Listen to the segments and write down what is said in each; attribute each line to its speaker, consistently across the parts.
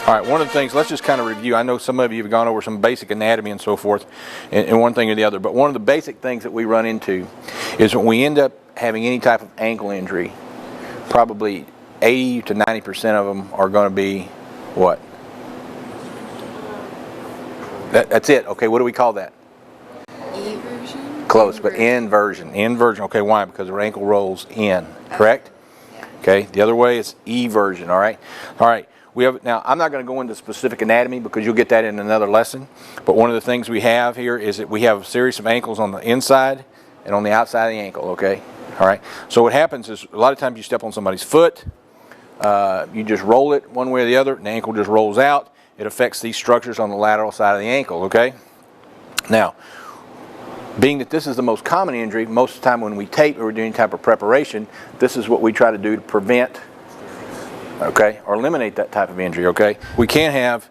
Speaker 1: All right, one of the things, let's just kind of review. I know some of you have gone over some basic anatomy and so forth, and one thing or the other, but one of the basic things that we run into is when we end up having any type of ankle injury, probably 80 to 90% of them are going to be what? That's it. Okay, what do we call that?
Speaker 2: Eversion?
Speaker 1: Close, but inversion. Inversion. Okay, why? Because the ankle rolls in, correct? Okay, the other way is eversion, all right? All right. Now, I'm not going to go into specific anatomy because you'll get that in another lesson. But one of the things we have here is that we have a series of ankles on the inside and on the outside of the ankle, okay? All right. So what happens is a lot of times you step on somebody's foot, you just roll it one way or the other, and the ankle just rolls out. It affects these structures on the lateral side of the ankle, okay? Now, being that this is the most common injury, most of the time when we tape or we're doing any type of preparation, this is what we try to do to prevent, okay, or eliminate that type of injury, okay? We can have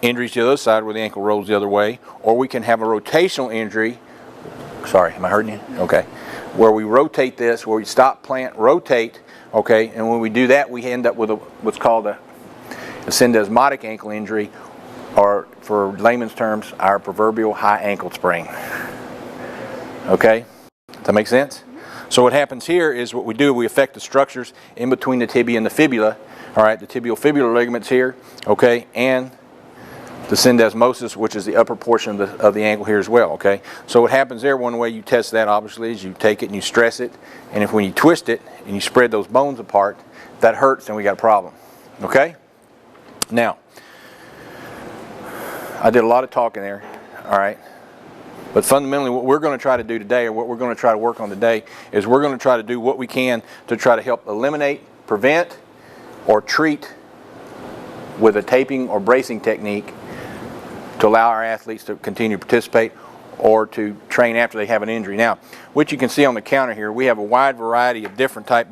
Speaker 1: injuries to the other side where the ankle rolls the other way, or we can have a rotational injury. Sorry, am I hurting you? Okay. Where we rotate this, where we stop, plant, rotate, okay, and when we do that, we end up with what's called a syndesmotic ankle injury, or for layman's terms, our proverbial high ankle sprain. Okay? Does that make sense? So what happens here is what we do, we affect the structures in between the tibia and the fibula. All right, the tibial-fibular ligaments here, okay, and the syndesmosis, which is the upper portion of the ankle here as well, okay? So what happens there, one way you test that obviously is you take it and you stress it, and when you twist it and you spread those bones apart, that hurts and we got a problem, okay? Now, I did a lot of talking there, all right? But fundamentally what we're going to try to do today, or what we're going to try to work on today, is we're going to try to do what we can to try to help eliminate, prevent, or treat with a taping or bracing technique to allow our athletes to continue to participate or to train after they have an injury. Now, what you can see on the counter here, we have a wide variety of different types.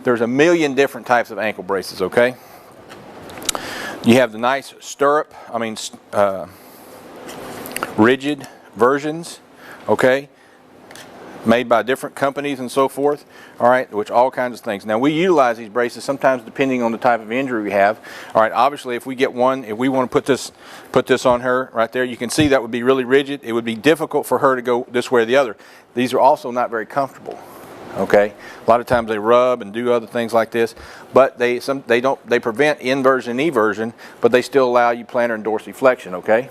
Speaker 1: There's a million different types of ankle braces, okay? You have the nice stirrup, rigid versions, okay, made by different companies and so forth, all right, which all kinds of things. Now, we utilize these braces sometimes depending on the type of injury we have. All right, obviously if we get one, if we want to put this on her right there, you can see that would be really rigid. It would be difficult for her to go this way or the other. These are also not very comfortable, okay? A lot of times they rub and do other things like this, but they prevent inversion and eversion, but they still allow you plantar and dorsiflexion, okay?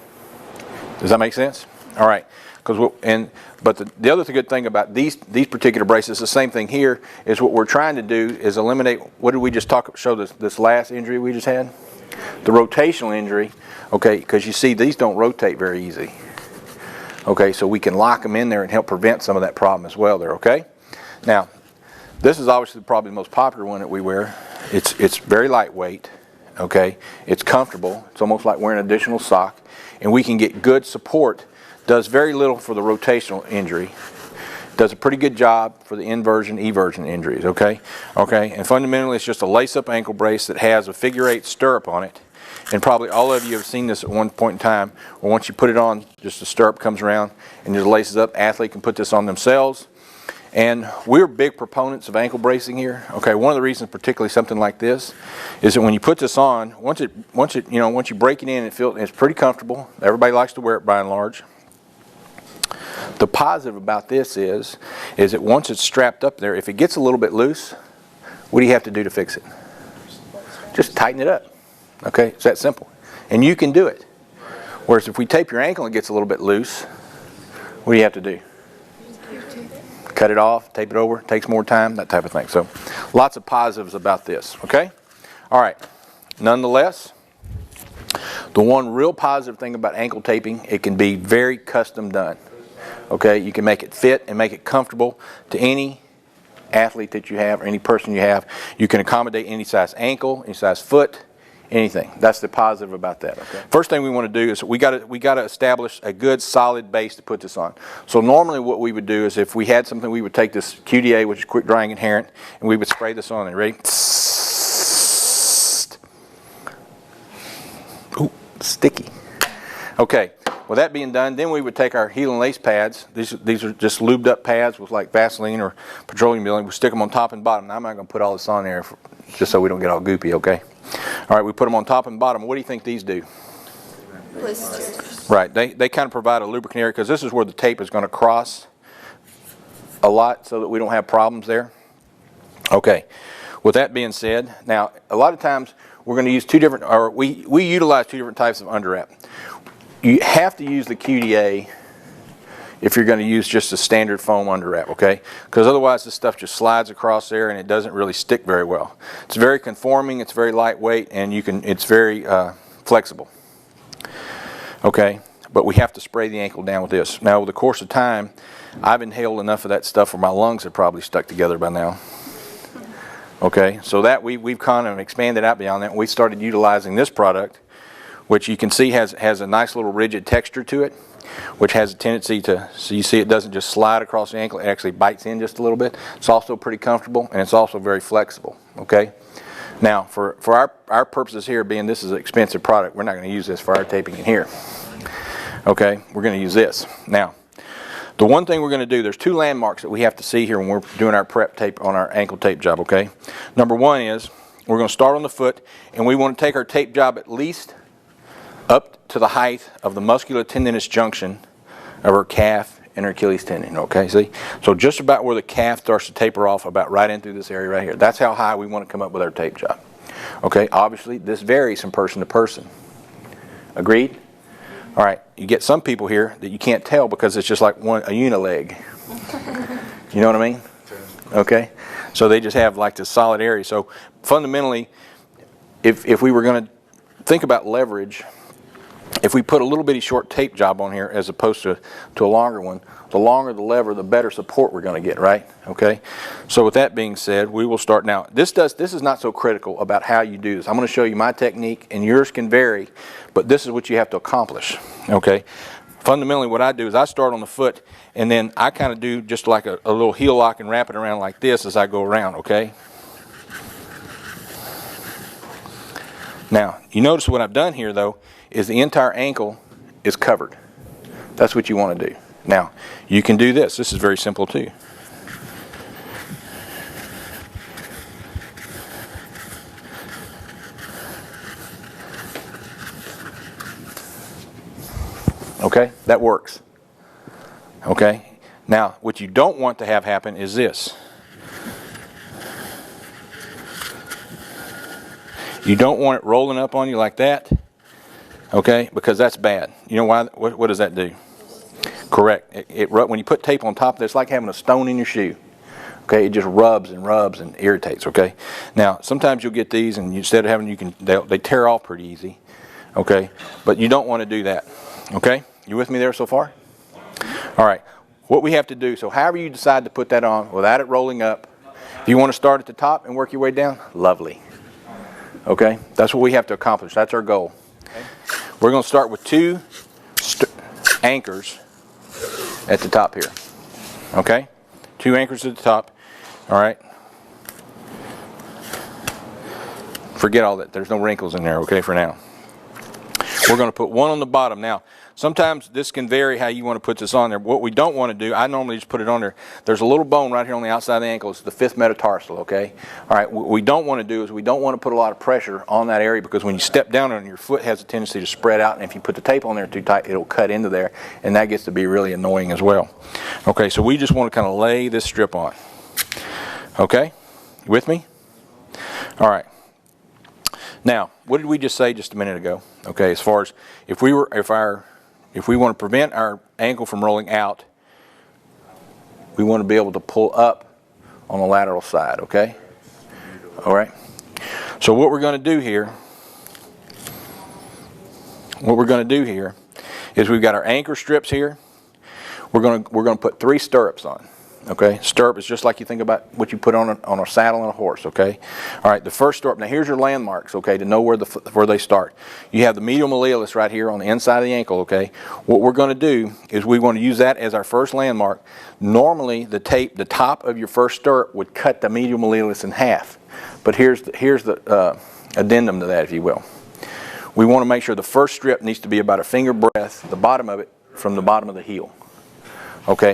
Speaker 1: Does that make sense? All right. But the other good thing about these particular braces, the same thing here, is what we're trying to do is eliminate, what did we just show this last injury we just had? The rotational injury, okay, because you see these don't rotate very easy. Okay, so we can lock them in there and help prevent some of that problem as well there, okay? Now, this is obviously probably the most popular one that we wear. It's very lightweight, okay? It's comfortable. It's almost like wearing an additional sock, and we can get good support. Does very little for the rotational injury. Does a pretty good job for the inversion, eversion injuries, okay? Okay, and fundamentally it's just a lace-up ankle brace that has a figure-8 stirrup on it. And probably all of you have seen this at one point in time, where once you put it on, just the stirrup comes around and just laces up. Athlete can put this on themselves. And we're big proponents of ankle bracing here. Okay, one of the reasons, particularly something like this, is that when you put this on, once you break it in, it's pretty comfortable. Everybody likes to wear it by and large. The positive about this is that once it's strapped up there, if it gets a little bit loose, what do you have to do to fix it? Just tighten it up. Okay, it's that simple. And you can do it. Whereas if we tape your ankle and it gets a little bit loose, what do you have to do? Cut it off, tape it over, takes more time, that type of thing. So lots of positives about this, okay? All right, nonetheless, the one real positive thing about ankle taping, it can be very custom done. Okay, you can make it fit and make it comfortable to any athlete that you have or any person you have. You can accommodate any size ankle, any size foot, anything. That's the positive about that. Okay. First thing we want to do is we got to establish a good solid base to put this on. So normally what we would do is if we had something, we would take this QDA, which is quick drying adherent, and we would spray this on. And ready? Ooh, sticky. Okay. With that being done, then we would take our heel and lace pads. These are just lubed up pads with like Vaseline or petroleum building. We stick them on top and bottom. Now I'm not going to put all this on there just so we don't get all goopy, okay? All right, we put them on top and bottom. What do you think these do?
Speaker 2: Blisters.
Speaker 1: Right, they kind of provide a lubricant area because this is where the tape is going to cross a lot so that we don't have problems there. Okay, with that being said, now a lot of times we're going to use we utilize two different types of underwrap. You have to use the QDA if you're going to use just a standard foam underwrap, okay? Because otherwise this stuff just slides across there and it doesn't really stick very well. It's very conforming, it's very lightweight, and it's very flexible. Okay, but we have to spray the ankle down with this. Now, over the course of time, I've inhaled enough of that stuff where my lungs have probably stuck together by now. Okay, so that we've kind of expanded out beyond that. We started utilizing this product, which you can see has a nice little rigid texture to it, which has a tendency to, so you see it doesn't just slide across the ankle, it actually bites in just a little bit. It's also pretty comfortable, and it's also very flexible, okay? Now, for our purposes here, being this is an expensive product, we're not going to use this for our taping in here. Okay, we're going to use this. Now, the one thing we're going to do, there's two landmarks that we have to see here when we're doing our prep tape on our ankle tape job, okay? Number one is, we're going to start on the foot, and we want to take our tape job at least up to the height of the musculotendinous junction of our calf and our Achilles tendon, okay, see? So just about where the calf starts to taper off, about right in through this area right here. That's how high we want to come up with our tape job. Okay, obviously this varies from person to person. Agreed? All right, you get some people here that you can't tell because it's just like a unileg. You know what I mean? Okay, so they just have like this solid area. So fundamentally, if we were going to think about leverage, if we put a little bitty short tape job on here as opposed to a longer one, the longer the lever, the better support we're going to get, right? Okay. So with that being said, we will start now. This is not so critical about how you do this. I'm going to show you my technique, and yours can vary, but this is what you have to accomplish. Okay. Fundamentally, what I do is I start on the foot, and then I kind of do just like a little heel lock and wrap it around like this as I go around. Okay. Now, you notice what I've done here, though, is the entire ankle is covered. That's what you want to do. Now, you can do this. This is very simple, too. Okay, that works. Okay, now, what you don't want to have happen is this. You don't want it rolling up on you like that, okay, because that's bad. You know why? What does that do? Correct. When you put tape on top of this, it's like having a stone in your shoe. Okay, it just rubs and rubs and irritates. Okay, now sometimes you'll get these, and instead of having they tear off pretty easy. Okay, but you don't want to do that. Okay, you with me there so far? All right. What we have to do, so however you decide to put that on without it rolling up, if you want to start at the top and work your way down, lovely. Okay, that's what we have to accomplish. That's our goal. We're going to start with two anchors at the top here. Okay, two anchors at the top. All right. Forget all that. There's no wrinkles in there. Okay, for now. We're going to put one on the bottom. Now, sometimes this can vary how you want to put this on there. What we don't want to do, I normally just put it on there. There's a little bone right here on the outside of the ankle. It's the fifth metatarsal, okay? All right, what we don't want to do is we don't want to put a lot of pressure on that area because when you step down on it, your foot has a tendency to spread out, and if you put the tape on there too tight, it'll cut into there, and that gets to be really annoying as well. Okay, so we just want to kind of lay this strip on. Okay, you with me? All right. Now, what did we just say just a minute ago? Okay, as far as if we want to prevent our ankle from rolling out, we want to be able to pull up on the lateral side, okay? All right. So what we're going to do here, is we've got our anchor strips here. We're going to put 3 stirrups on. Okay, stirrup is just like you think about what you put on a saddle on a horse. Okay, all right. The first stirrup. Now here's your landmarks. Okay, to know where they start. You have the medial malleolus right here on the inside of the ankle. Okay, what we're going to do is we want to use that as our first landmark. Normally, the top of your first stirrup would cut the medial malleolus in half, but here's the addendum to that, if you will. We want to make sure the first strip needs to be about a finger breadth, the bottom of it, from the bottom of the heel. Okay,